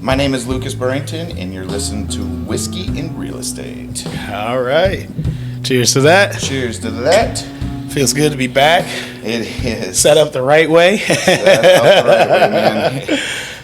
My name is Lucas Burrington, and you're listening to Whiskey in Real Estate. All right. Cheers to that. Cheers to that. Feels good to be back. It is. Set up the right way. Set up the right way,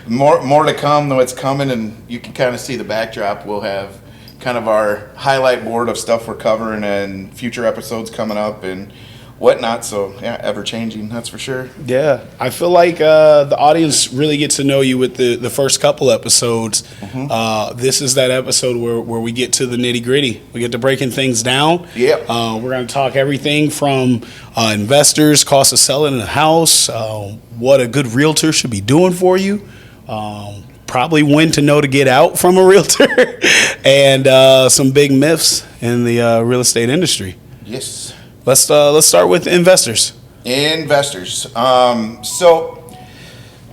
man. More to come, though it's coming, and you can kind of see the backdrop. We'll have kind of our highlight board of stuff we're covering and future episodes coming up and whatnot. So, yeah, ever-changing, that's for sure. Yeah. I feel like the audience really gets to know you with the first couple episodes. Mm-hmm. This is that episode where we get to the nitty-gritty. We get to breaking things down. Yep. We're going to talk everything from investors, cost of selling a house, what a good realtor should be doing for you, probably when to know to get out from a realtor, and some big myths in the real estate industry. Yes. Let's start with investors. Investors. So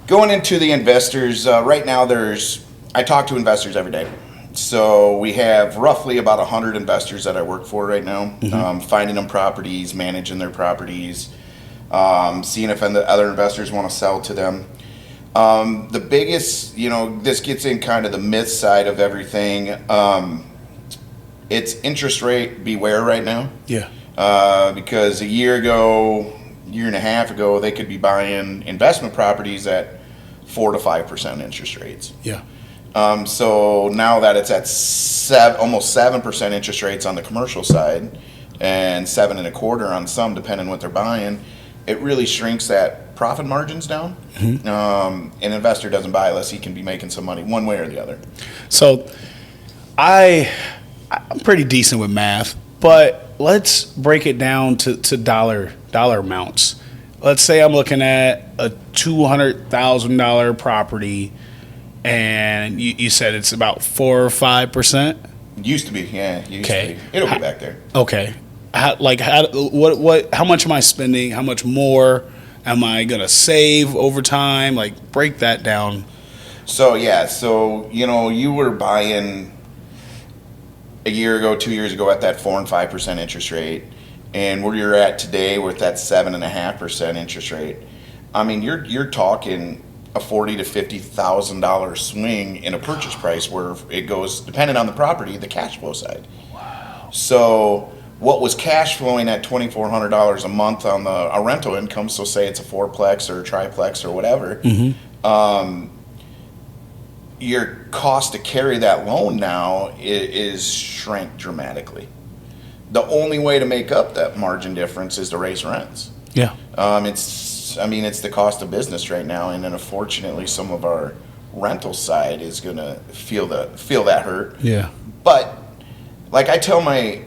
going into the investors, right now I talk to investors every day. So we have roughly about 100 investors that I work for right now, mm-hmm. Finding them properties, managing their properties, seeing if other investors want to sell to them. The biggest, this gets in kind of the myth side of everything. It's interest rate beware right now. Yeah. Because a year and a half ago, they could be buying investment properties at 4 to 5% interest rates. Yeah. So now that it's at almost 7% interest rates on the commercial side and 7.25% on some, depending on what they're buying, it really shrinks that profit margins down. Mm-hmm. An investor doesn't buy unless he can be making some money one way or the other. So I'm pretty decent with math, but let's break it down to dollar amounts. Let's say I'm looking at a $200,000 property, and you said it's about 4 or 5%. Used to be, yeah. Okay, to be. It'll be back there. Okay, how much am I spending? How much more am I gonna save over time? Like, break that down. So you were buying a year ago, 2 years ago at that 4 and 5% interest rate, and where you're at today with that 7.5% interest rate, I mean, you're talking a $40,000 to $50,000 swing in a purchase price, where it goes, depending on the property, the cash flow side. Wow. So what was cash flowing at $2,400 a month on a rental income, so say it's a fourplex or a triplex or whatever, mm-hmm. Your cost to carry that loan now is shrank dramatically. The only way to make up that margin difference is to raise rents. Yeah. It's the cost of business right now, and then unfortunately some of our rental side is gonna feel that hurt. Yeah. But like I tell my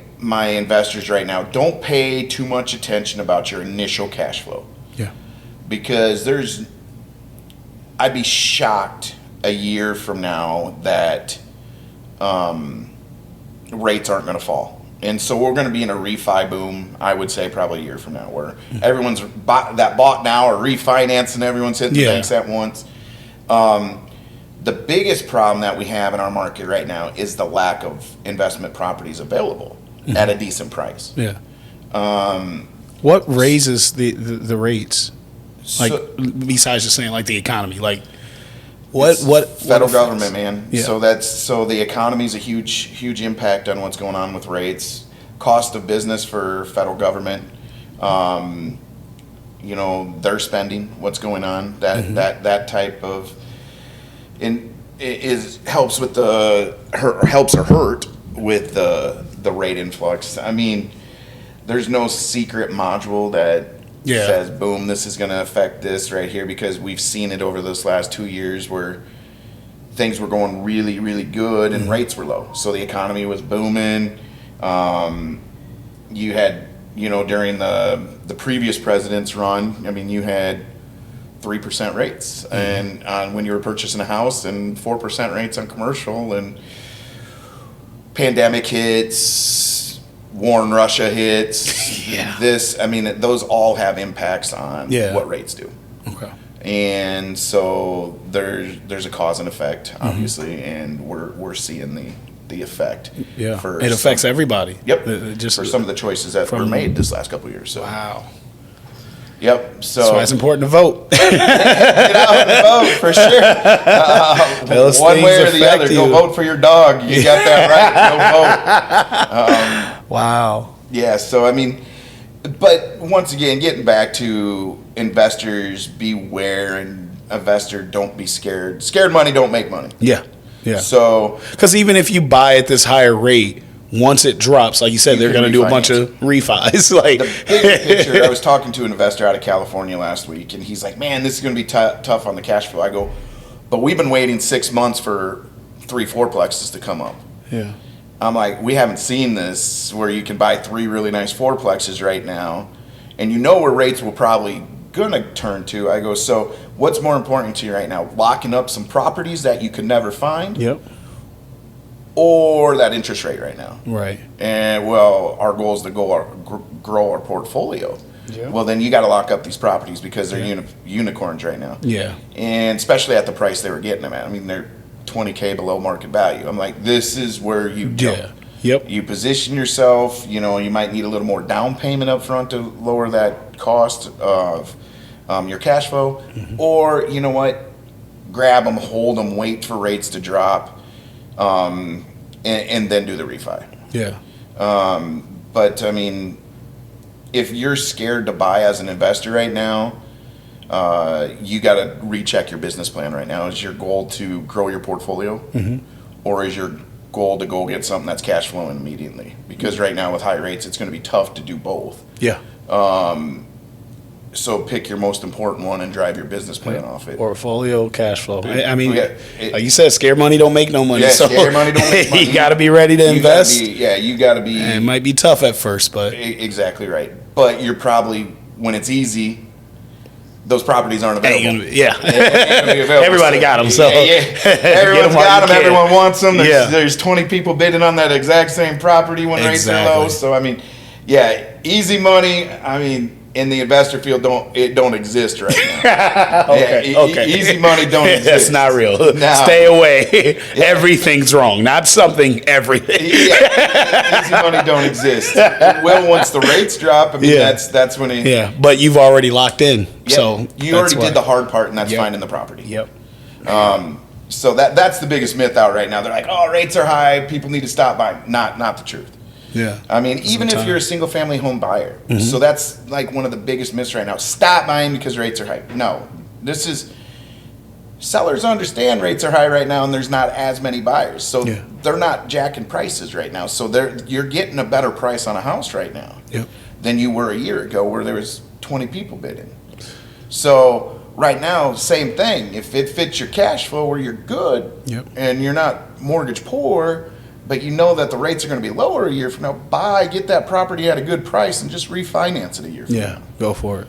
investors right now, don't pay too much attention about your initial cash flow. Yeah. Because I'd be shocked a year from now that rates aren't going to fall. And so we're going to be in a refi boom, I would say probably a year from now, where everyone's bought now or refinancing, everyone's hitting the banks at once. The biggest problem that we have in our market right now is the lack of investment properties available at a decent price. Yeah. What raises the rates? Like, besides just saying like the economy, like what federal government, man. Yeah. So the economy's a huge impact on what's going on with rates. Cost of business for federal government. Their spending, what's going on, that type of helps with helps or hurt with the rate influx. I mean, there's no secret module that says, boom, this is going to affect this right here, because we've seen it over this last 2 years where things were going really, really good and rates were low. So the economy was booming. You had, during the previous president's run, I mean, you had 3% rates and when you were purchasing a house, and 4% rates on commercial, and pandemic hits, war in Russia hits. Those all have impacts on what rates do. Okay. And so there's a cause and effect, obviously, and we're seeing the effect. Yeah, it affects everybody. Yep. For some of the choices that were made this last couple of years. So. Wow. Yep. So that's why it's important to vote. get out and vote for sure. One way or the other, go vote for your dog. You got that right. Go vote. Wow. Yeah. So I mean, but once again, getting back to investors, beware, and investor, don't be scared. Scared money don't make money. Yeah. Yeah. So, because even if you buy at this higher rate, once it drops, like you said, they're going to do a bunch of refis. Like the big picture, I was talking to an investor out of California last week, and he's like, "Man, this is going to be tough on the cash flow." I go, "But we've been waiting 6 months for 3 fourplexes to come up." Yeah. I'm like, "We haven't seen this where you can buy 3 really nice fourplexes right now, and you know where rates will probably going to turn to." I go, "So what's more important to you right now? Locking up some properties that you could never find?" Yep. Or that interest rate right now. Right. And well, our goal is to grow our portfolio. Yeah. Well, then you got to lock up these properties because they're unicorns right now. Yeah. And especially at the price they were getting them at. I mean, they're $20K below market value. I'm like, this is where you jump. Yeah. Yep. You position yourself. You know, you might need a little more down payment up front to lower that cost of your cash flow. Mm-hmm. Or, you know what, grab them, hold them, wait for rates to drop. And then do the refi. Yeah. But I mean, if you're scared to buy as an investor right now, you got to recheck your business plan right now. Is your goal to grow your portfolio, or is your goal to go get something that's cash flowing immediately? Because right now with high rates, it's going to be tough to do both. Yeah. So pick your most important one and drive your business plan off it. Portfolio, cash flow. I mean, like you said, scared money don't make no money. Yeah, so scared money don't make money. You got to be ready to invest. You got to be. And it might be tough at first, but Exactly right. But you're probably, when it's easy, those properties aren't available. Ain't gonna be available. Everybody got them. So everyone's got them. Everyone wants them. There's 20 people bidding on that exact same property when rates are low. So I mean, easy money. I mean, in the investor field, don't exist right now. Okay. Easy money don't exist. That's not real. No. Stay away. Everything's wrong. Not something. Everything. Easy money don't exist. Well, once the rates drop, I mean, that's when it. Yeah, but you've already locked in. So you already did the hard part, and that's finding the property. Yep. So that's the biggest myth out right now. They're like, "Oh, rates are high. People need to stop buying." Not the truth. Yeah. I mean, even if you're a single family home buyer, so that's like one of the biggest myths right now. Stop buying because rates are high. No, sellers understand rates are high right now, and there's not as many buyers, so they're not jacking prices right now. So you're getting a better price on a house right now than you were a year ago, where there was 20 people bidding. So right now, same thing. If it fits your cash flow where you're good and you're not mortgage poor, but you know that the rates are going to be lower a year from now, get that property at a good price and just refinance it a year from now. Yeah, go for it.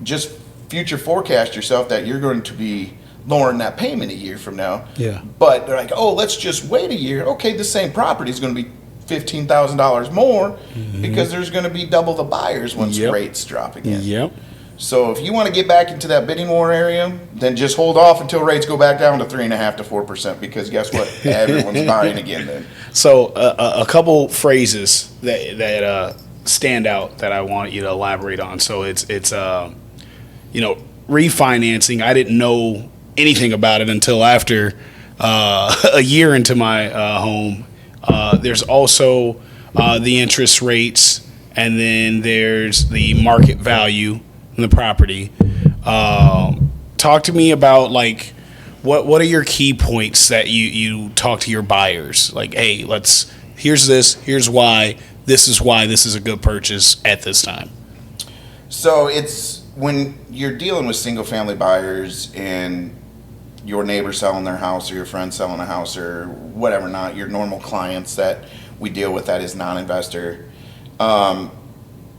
Just future forecast yourself that you're going to be lowering that payment a year from now. Yeah. But they're like, "Oh, let's just wait a year." Okay, the same property is going to be $15,000 more because there's going to be double the buyers once rates drop again. Yep. So if you want to get back into that bidding war area, then just hold off until rates go back down to 3.5% to 4%, because guess what? Everyone's buying again then. So a couple phrases that stand out that I want you to elaborate on. So it's refinancing. I didn't know anything about it until after a year into my home. There's also the interest rates, and then there's the market value in the property. Talk to me about, like, what are your key points that you talk to your buyers? Like, hey, here's why this is a good purchase at this time. So it's when you're dealing with single family buyers and your neighbor selling their house or your friend selling a house or whatever, not your normal clients that we deal with that is non-investor.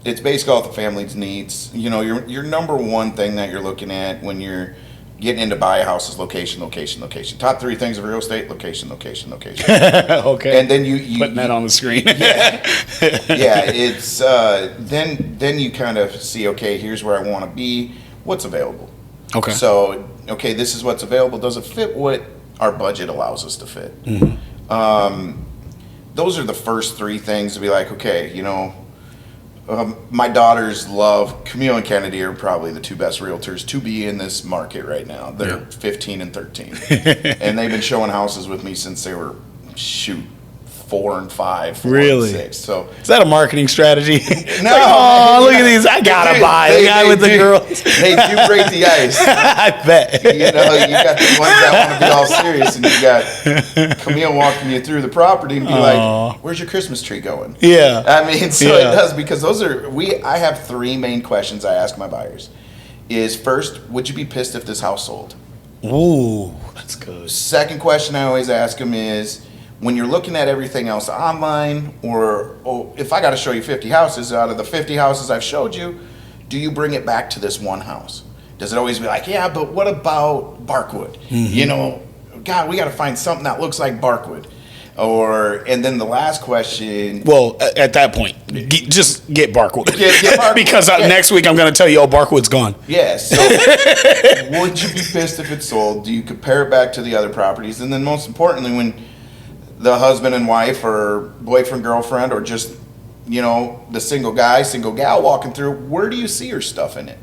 It's basically all the family's needs. You know, your number one thing that you're looking at when you're getting into buy a house is location, location, location. Top 3 things of real estate: location, location, location. Okay. And then you putting that on the screen. It's then you kind of see, okay, here's where I want to be. What's available? Okay. So, okay, this is what's available. Does it fit what our budget allows us to fit? Those are the first 3 things to be like, okay, My daughters love Camille and Kennedy are probably the two best realtors to be in this market right now. They're 15 and 13, and they've been showing houses with me since they were 4 and 5, 4 Really? and 6. So Is that a marketing strategy? no, oh, look at these! I gotta buy the guy with the girls. They do break the ice. I bet. You know, you got the ones that want to be all serious, and you got Camille walking you through the property and be like, "Where's your Christmas tree going?" Yeah. I mean, so it does, because those are I have 3 main questions I ask my buyers. Is first, would you be pissed if this house sold? Ooh, that's good. Second question I always ask them is, when you're looking at everything else online, or if I got to show you 50 houses, out of the 50 houses I've showed you, do you bring it back to this one house? Does it always be like, yeah, but what about Barkwood? You know, God, we got to find something that looks like Barkwood. And then the last question. Well, at that point, just get Barkwood. Get Barkwood. Because next week I'm going to tell you, Barkwood's gone. Yeah, so would you be pissed if it sold? Do you compare it back to the other properties? And then most importantly, when the husband and wife or boyfriend, girlfriend, or just, you know, the single guy, single gal walking through, where do you see your stuff in it?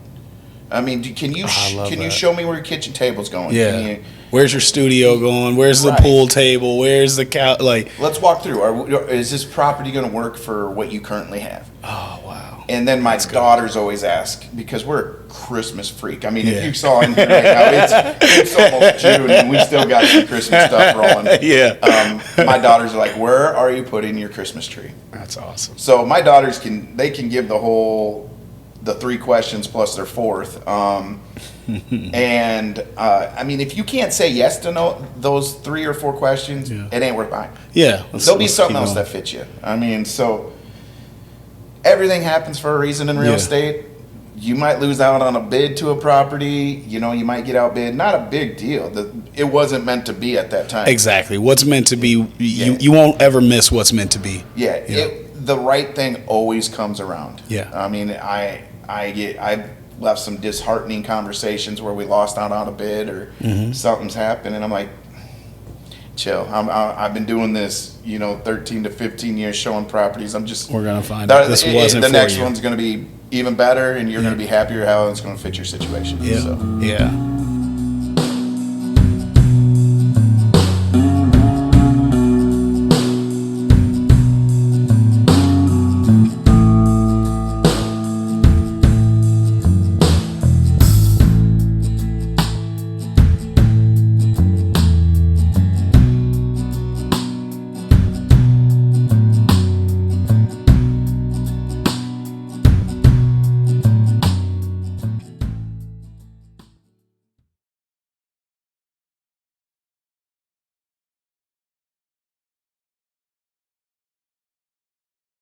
I mean, can you show me where your kitchen table's going? Yeah. Where's your studio going? Where's the pool table? Where's the couch? Like, let's walk through. Is this property going to work for what you currently have? Oh, wow. And then my daughters always ask, because we're a Christmas freak. I mean, if you saw in here right now, it's almost June and we still got some Christmas stuff rolling. Yeah. My daughters are like, where are you putting your Christmas tree? That's awesome. So my daughters can give the 3 questions plus their 4th. And I mean, if you can't say yes to those 3 or 4 questions, it ain't worth buying. Yeah. There'll be something else that fits you. I mean, so everything happens for a reason in real estate. You might lose out on a bid to a property. You know, you might get outbid. Not a big deal. It wasn't meant to be at that time. Exactly. What's meant to be, you won't ever miss what's meant to be. Yeah. The right thing always comes around. Yeah. I mean, I've left some disheartening conversations where we lost out on a bid or something's happened, and I'm like, chill. I've been doing this, 13 to 15 years showing properties. We're gonna find out this wasn't the for next you. one's gonna be even better, and you're gonna be happier how it's gonna fit your situation. Yeah. So. Yeah.